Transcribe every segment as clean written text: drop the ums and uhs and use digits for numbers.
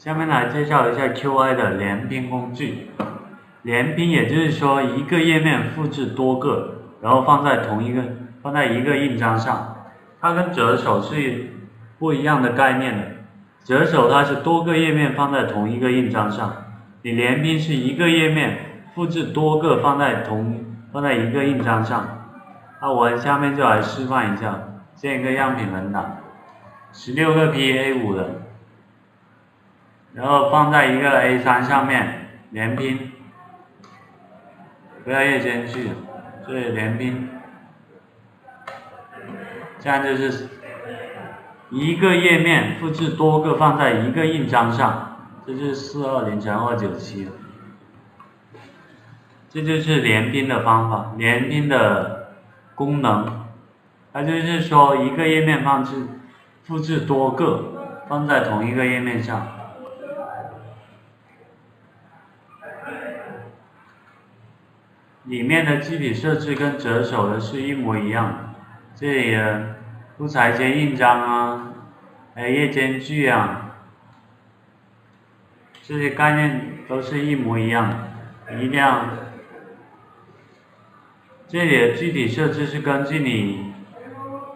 下面来介绍一下 QI 的连拼工具。连拼也就是说一个页面复制多个，然后放在一个印章上。它跟折手是不一样的概念的。折手它是多个页面放在同一个印章上，你连拼是一个页面复制多个放在一个印章上。那我下面就来示范一下，建一个样品文档，16个 PA5 的，然后放在一个 A3 上面连拼，不要页间距，这里连拼，这样就是一个页面复制多个放在一个印章上，这就是420×297，这就是连拼的方法，连拼的功能，它就是说一个页面复制多个放在同一个页面上。里面的具体设置跟折手的是一模一样的，这里的不裁切印章啊，还有页间距啊，这些概念都是一模一样的，一定要。这里的具体设置是根据你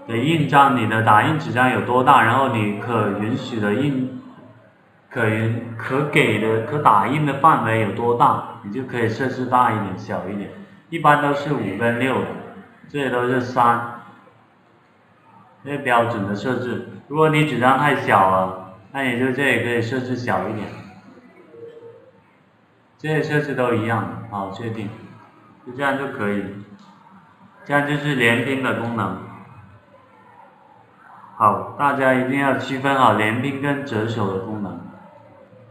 的印章，你的打印纸张有多大，然后你可允许的可打印的范围有多大，你就可以设置大一点、小一点。一般都是5跟6的，这里都是3，这是标准的设置。如果你纸张太小了，那你就这里可以设置小一点。这些设置都一样，好，确定，就这样就可以了。这样就是连拼的功能。好，大家一定要区分好连拼跟折手的功能。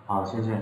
好，谢谢。